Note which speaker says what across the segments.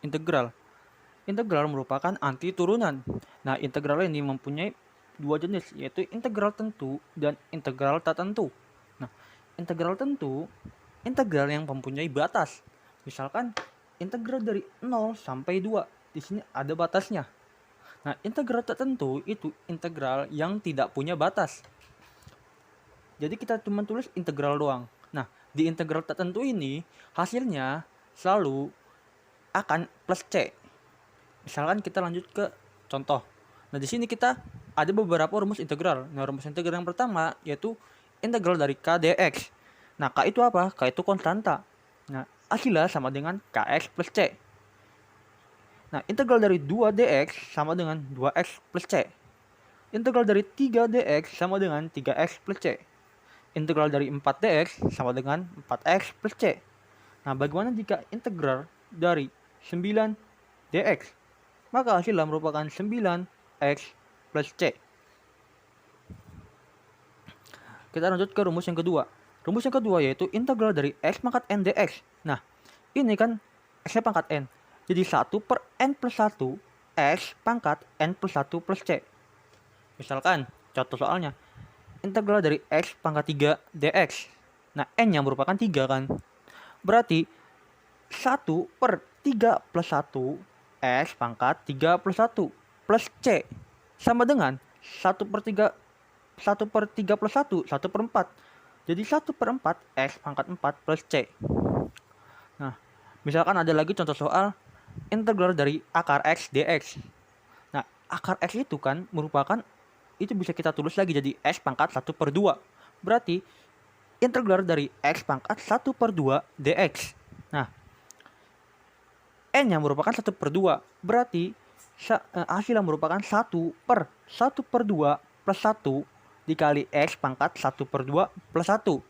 Speaker 1: integral. Integral merupakan anti turunan. Nah, integral ini mempunyai dua jenis, yaitu integral tentu dan integral tak tentu. Nah, integral tentu, integral yang mempunyai batas. Misalkan integral dari 0 sampai 2. Di sini ada batasnya. Nah, integral tak tentu itu integral yang tidak punya batas. Jadi kita cuma tulis integral doang. Nah, di integral tertentu ini hasilnya selalu akan plus C. Misalkan kita lanjut ke contoh. Nah, di sini kita ada beberapa rumus integral. Nah, rumus integral yang pertama yaitu integral dari K dx. Nah, K itu apa? K itu konstanta. Nah, hasilnya sama dengan Kx plus C. Nah, integral dari 2 dx sama dengan 2x plus C. Integral dari 3 dx sama dengan 3x plus C. Integral dari 4 dx sama dengan 4x plus C. Nah, bagaimana jika integral dari 9 dx? Maka hasilnya merupakan 9x plus C. Kita lanjut ke rumus yang kedua. Rumus yang kedua yaitu integral dari x pangkat n dx. Nah, ini kan x-nya pangkat n. Jadi 1 per n plus 1 x pangkat n plus 1 plus C. Misalkan, contoh soalnya, integral dari x pangkat 3 dx. Nah, n-nya merupakan 3 kan. Berarti 1 per 3 plus 1 x pangkat 3 plus 1 plus C sama dengan 1 per 3 plus 1 per 4. Jadi 1 per 4 x pangkat 4 plus C. Nah, misalkan ada lagi contoh soal integral dari akar x dx. Nah, akar x itu kan merupakan, itu bisa kita tulis lagi jadi x pangkat 1 per 2. Berarti integral dari x pangkat 1 per 2 dx. Nah, n-nya merupakan 1 per 2. Berarti hasilnya merupakan 1 per 2 plus 1 dikali x pangkat 1 per 2 plus 1.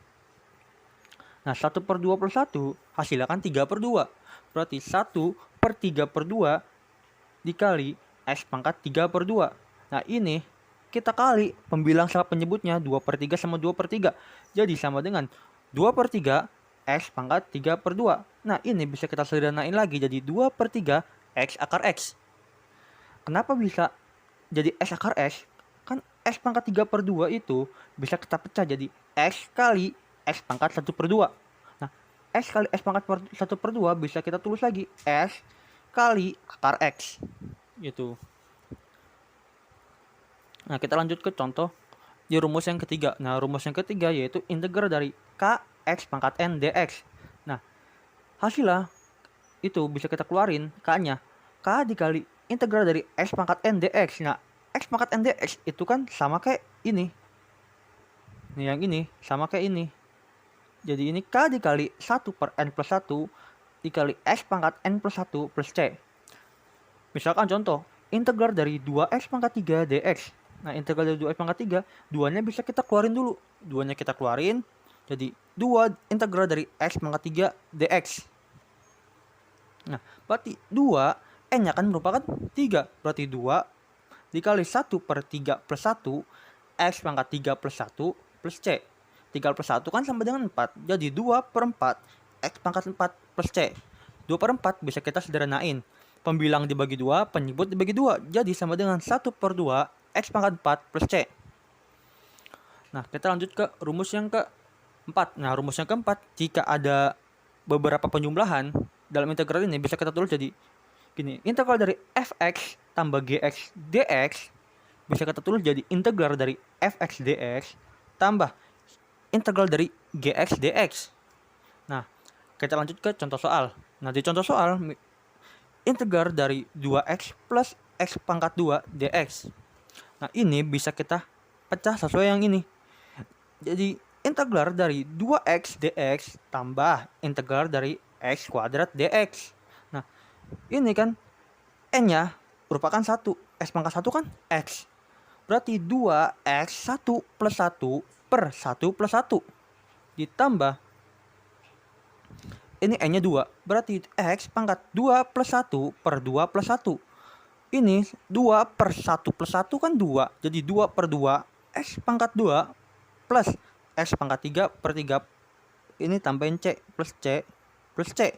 Speaker 1: Nah, 1 per 2 plus 1 hasilnya kan 3 per 2. Berarti 1 per 3 per 2 dikali x pangkat 3 per 2. Nah, ini kita kali pembilang sama penyebutnya 2 per 3 sama 2 per 3. Jadi sama dengan 2 per 3 x pangkat 3 per 2. Nah, ini bisa kita sederhanain lagi jadi 2 per 3 x akar x. Kenapa bisa jadi x akar x? Kan x pangkat 3 per 2 itu bisa kita pecah jadi x kali x pangkat 1 per 2. Nah, x kali x pangkat 1 per 2 bisa kita tulis lagi x kali akar x. Gitu. Nah, kita lanjut ke contoh di rumus yang ketiga. Nah, rumus yang ketiga yaitu integral dari k x pangkat n dx. Nah, hasilnya itu bisa kita keluarin k-nya. K dikali integral dari x pangkat n dx. Nah, x pangkat n dx itu kan sama kayak ini. Nih, yang ini sama kayak ini. Jadi ini k dikali 1 per n plus 1 dikali x pangkat n plus 1 plus c. Misalkan contoh, integral dari 2x pangkat 3 dx. Nah, integral dari 2x pangkat 3, 2-nya bisa kita keluarin dulu. 2-nya kita keluarin, jadi 2 integral dari x pangkat 3 dx. Nah, berarti 2, n-nya kan merupakan 3. Berarti 2 dikali 1 per 3 plus 1, x pangkat 3 plus 1 plus c. 3 plus 1 kan sama dengan 4. Jadi 2 per 4, x pangkat 4 plus c. 2 per 4 bisa kita sederhanain. Pembilang dibagi 2, penyebut dibagi 2. Jadi sama dengan 1 per 2, x pangkat 4 plus c. Nah, kita lanjut ke rumus yang keempat. Nah, rumus yang keempat, jika ada beberapa penjumlahan dalam integral ini, bisa kita tulis jadi gini. Integral dari fx tambah gx dx bisa kita tulis jadi integral dari fx dx tambah integral dari gx dx. Nah, kita lanjut ke contoh soal. Nah, di contoh soal, integral dari 2x plus x pangkat 2 dx. Nah, ini bisa kita pecah sesuai yang ini. Jadi, integral dari 2x dx tambah integral dari x kuadrat dx. Nah, ini kan n-nya merupakan 1. X pangkat 1 kan x. Berarti 2x 1 plus 1 per 1 plus 1 ditambah ini n-nya 2. Berarti x pangkat 2 plus 1 per 2 plus 1. Ini 2 per 1 plus 1 kan 2. Jadi 2 per 2 x pangkat 2 plus x pangkat 3 per 3. Ini tambahin c plus c plus c.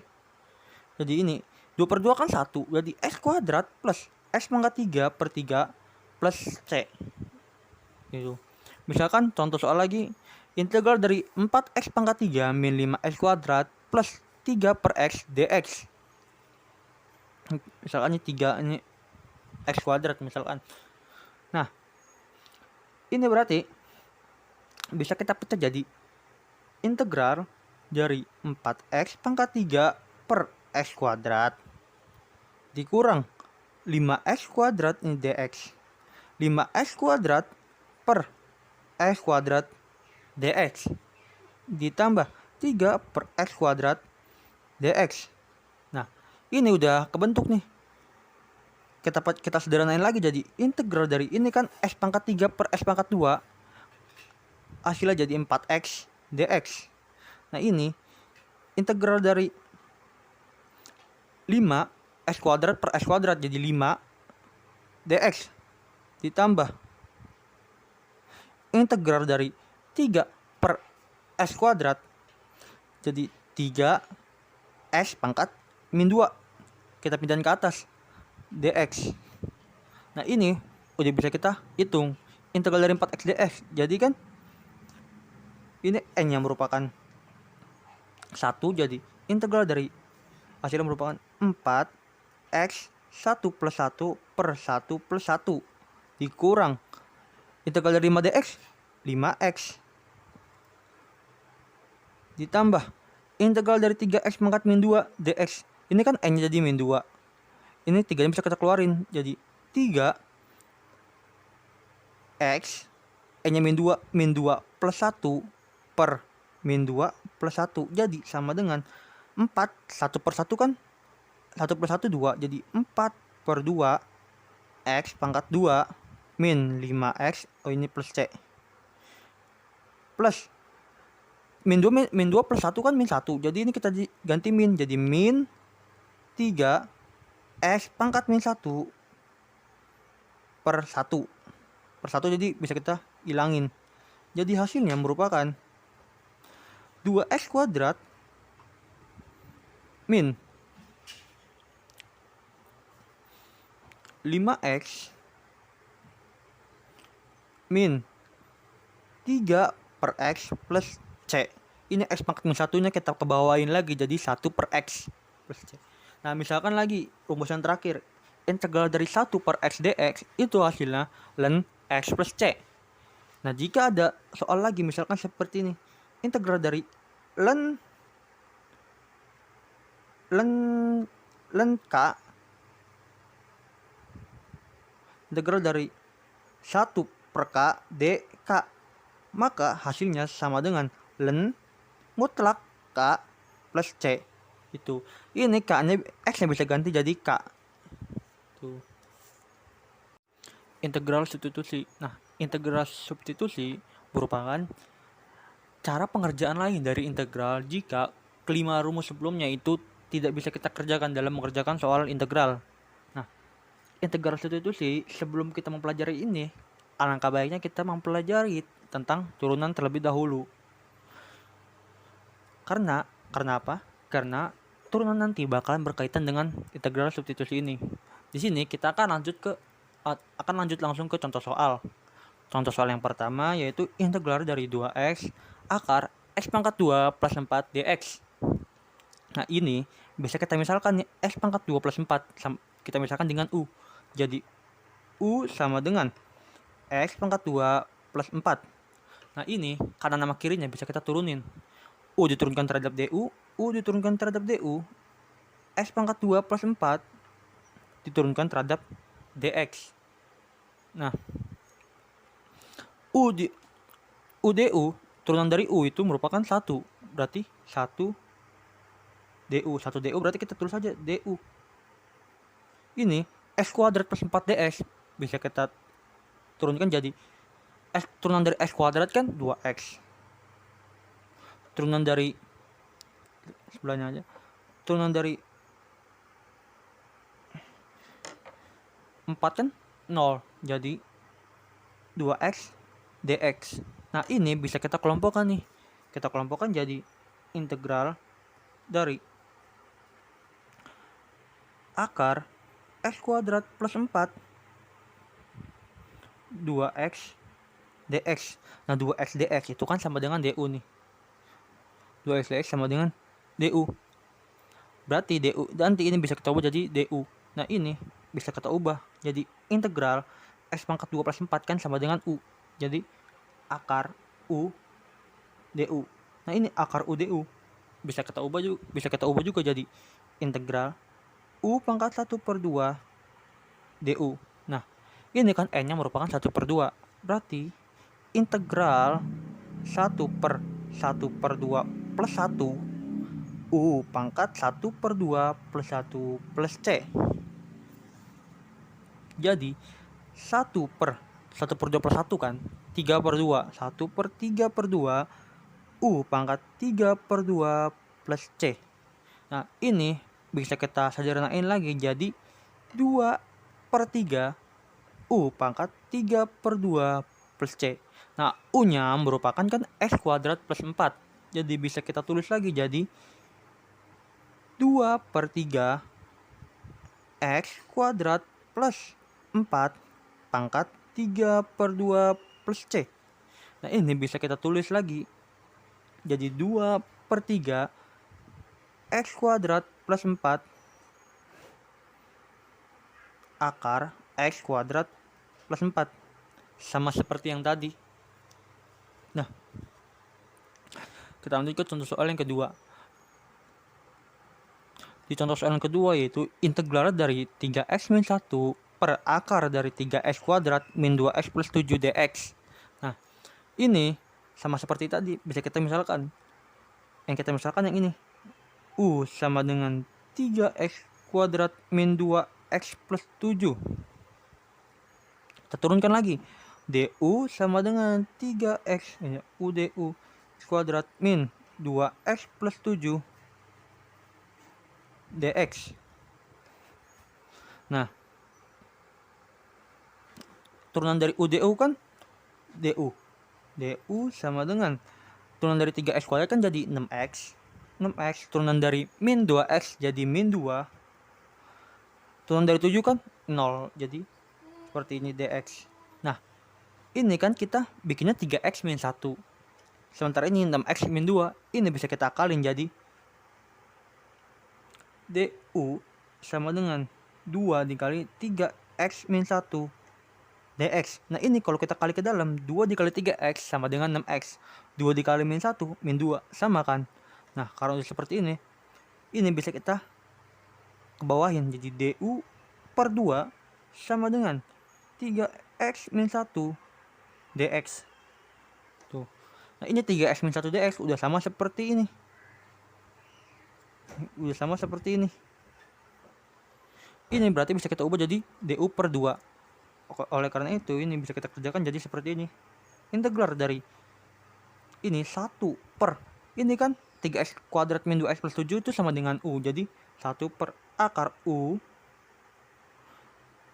Speaker 1: Jadi ini 2 per 2 kan 1, jadi X kuadrat plus X pangkat 3 per 3 plus C. Gitu. Misalkan contoh soal lagi, integral dari 4X pangkat 3 min 5X kuadrat plus 3 per X dx. Misalkan ini 3, ini X kuadrat misalkan. Nah, ini berarti bisa kita pecah jadi integral dari 4X pangkat 3 per X kuadrat dikurang 5X kuadrat ini dx. 5X kuadrat per X kuadrat dx ditambah 3 per X kuadrat dx. Nah, ini udah kebentuk nih. Kita sederhanain lagi jadi integral dari ini kan X pangkat 3 per X pangkat 2, hasilnya jadi 4X dx. Nah, ini integral dari 5 X kuadrat per X kuadrat jadi 5 dx ditambah integral dari 3 per X kuadrat jadi 3 X pangkat min 2, kita pindahin ke atas dx. Nah, ini udah bisa kita hitung integral dari 4x dx. Jadi kan ini n yang merupakan 1, jadi integral dari hasilnya merupakan 4x 1 plus 1 per 1 plus 1 dikurang integral dari 5 dx 5x ditambah integral dari 3x pangkat min 2 dx. Ini kan n jadi min 2. Ini 3 bisa kita keluarin jadi 3x n-nya min 2 plus 1 per min 2 plus 1 jadi sama dengan 4. 1 per 1 kan 1 plus 1 2, jadi 4 per 2 X pangkat 2 min 5X, ini plus C, plus min 2 plus 1 kan min 1, jadi ini kita ganti min, jadi min 3 X pangkat min 1 per 1 jadi bisa kita hilangin. Jadi hasilnya merupakan 2X kuadrat min 5X min 3 per X plus C. Ini X pangkat min 1 nya kita kebawain lagi jadi 1 per X plus C. Nah, misalkan lagi rumusan terakhir, integral dari 1 per X dx itu hasilnya ln X plus C. Nah, jika ada soal lagi misalkan seperti ini, integral dari ln K, integral dari 1 per K dk, maka hasilnya sama dengan ln mutlak K plus C. Itu ini K-nya X nya bisa ganti jadi K. Tuh. Integral substitusi. Nah, integral substitusi merupakan cara pengerjaan lain dari integral jika kelima rumus sebelumnya itu tidak bisa kita kerjakan dalam mengerjakan soal integral. Nah, integral substitusi sebelum kita mempelajari ini, alangkah baiknya kita mempelajari tentang turunan terlebih dahulu. Karena apa? Karena turunan nanti bakalan berkaitan dengan integral substitusi ini. Di sini kita akan lanjut langsung ke contoh soal. Contoh soal yang pertama yaitu integral dari 2x akar x pangkat 2 plus 4 dx. Nah, ini bisa kita misalkan nih, x pangkat 2 plus 4 kita misalkan dengan u. Jadi u sama dengan x pangkat 2 plus 4. Nah, ini kanan sama kirinya bisa kita turunin. U diturunkan terhadap du, U diturunkan terhadap du, X pangkat 2 plus 4 diturunkan terhadap dx. Nah, du turunan dari U itu merupakan 1, berarti 1 du berarti kita tulis saja du. Ini X kuadrat plus 4 dx bisa kita turunkan jadi X, turunan dari X kuadrat kan 2X, turunan dari sebelahnya aja, turunan dari 4 kan 0, jadi 2x dx. Nah, ini bisa kita kelompokkan nih, kita kelompokkan jadi integral dari akar X kuadrat plus 4 2x dx. Nah 2x dx itu kan sama dengan du nih. 2x dx sama dengan du. Berarti du nanti ini bisa kita ubah jadi du. Nah ini bisa kita ubah jadi integral x pangkat 2 plus 4 kan sama dengan u. Jadi akar u du. Nah ini akar u du bisa kita ubah juga jadi integral u pangkat 1 per 2 du. Nah ini kan n nya merupakan 1 per 2. Berarti integral 1 per 1 per 2 plus 1 u pangkat 1 per 2 plus 1 plus c. Jadi 1 per 2 plus 1 kan 3 per 2 1 per 3 per 2 u pangkat 3 per 2 plus c. Nah ini bisa kita sederhanain lagi jadi 2 per 3 u pangkat 3 per 2 plus c. Nah u nya merupakan kan x kuadrat plus 4. Jadi bisa kita tulis lagi jadi 2 per 3 x kuadrat plus 4 pangkat 3 per 2 plus c. Nah ini bisa kita tulis lagi jadi 2 per 3 x kuadrat plus 4 akar x kuadrat plus 4. Sama seperti yang tadi. Nah kita lanjut ke contoh soal yang kedua. Di contoh soal yang kedua yaitu integral dari 3x min 1 per akar dari 3x kuadrat min 2x plus 7 dx. Nah ini sama seperti tadi bisa kita misalkan. Yang kita misalkan yang ini u sama dengan 3x kuadrat min 2x plus 7. Kita turunkan lagi du sama dengan 3x u du kuadrat min 2x plus 7 dx. Nah turunan dari u du kan du sama dengan turunan dari 3x kuadrat kan jadi 6x turunan dari min 2x jadi min 2 turunan dari 7 kan 0 jadi seperti ini dx. Nah ini kan kita bikinnya 3x min 1 sementara ini 6x min 2. Ini bisa kita akalin jadi du sama dengan 2 dikali 3x min 1 dx. Nah ini kalau kita kali ke dalam 2 dikali 3x sama dengan 6x. 2 dikali min 1 min 2 sama kan. Nah kalau seperti ini bisa kita kebawahin jadi du per 2 sama dengan 3x min 1 dx. Tuh. Nah ini 3x min 1 dx udah sama seperti ini. Ini berarti bisa kita ubah jadi du per 2. Oleh karena itu ini bisa kita kerjakan jadi seperti ini. Integral dari ini 1 per ini kan 3x kuadrat min 2x plus 7 itu sama dengan u. Jadi 1 per akar u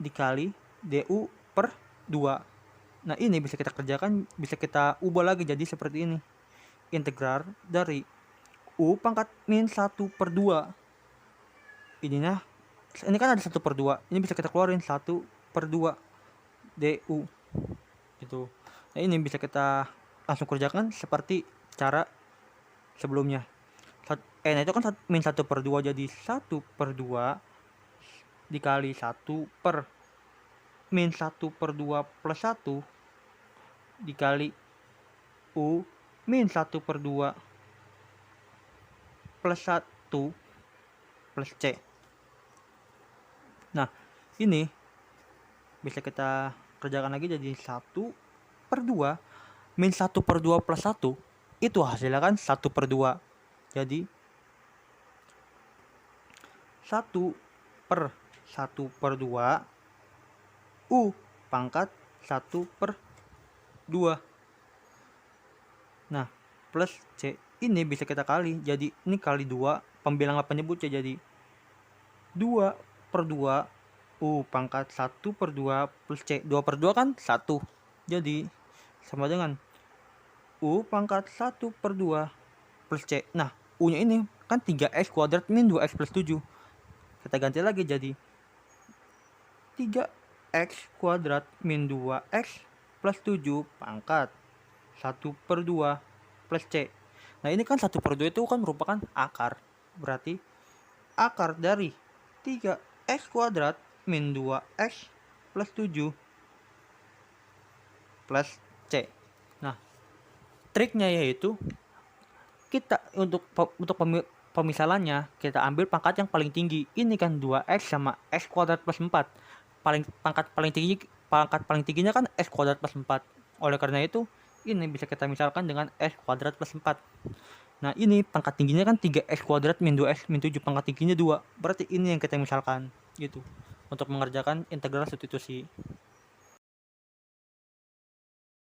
Speaker 1: dikali du per 2. Nah ini bisa kita kerjakan, bisa kita ubah lagi jadi seperti ini. Integral dari u pangkat min 1 per 2. Ini kan ada 1 per 2. Ini bisa kita keluarin 1 per 2 du gitu. Nah ini bisa kita langsung kerjakan seperti cara sebelumnya. Nah itu kan min 1 per 2 jadi 1 per 2 dikali 1 per min 1 per 2 plus 1 dikali u min 1 per 2 plus 1 plus c. Nah ini bisa kita kerjakan lagi jadi 1 per 2 min 1 per 2 plus 1 itu hasilnya kan 1 per 2. Jadi 1 per 1 per 2 u pangkat 1 per 2. Nah plus c ini bisa kita kali jadi ini kali 2 pembilangan penyebutnya jadi 2 per 2 u pangkat 1 per 2 plus c. 2 per 2 kan 1 jadi sama dengan u pangkat 1 per 2 plus c. Nah u nya ini kan 3x kuadrat min 2x plus 7. kita ganti lagi jadi 3x kuadrat min 2x plus 7 pangkat 1/2 plus C. Nah ini kan 1/2 itu kan merupakan akar. Berarti akar dari 3x kuadrat min 2x plus 7 plus C. Nah triknya yaitu kita untuk pemisalannya kita ambil pangkat yang paling tinggi. Ini kan 2x sama x kuadrat plus 4. Pangkat paling tingginya kan x kuadrat plus 4. Oleh karena itu ini bisa kita misalkan dengan x kuadrat plus 4. Nah ini pangkat tingginya kan 3x kuadrat min 2x min 7, pangkat tingginya 2. Berarti ini yang kita misalkan gitu untuk mengerjakan integral substitusi.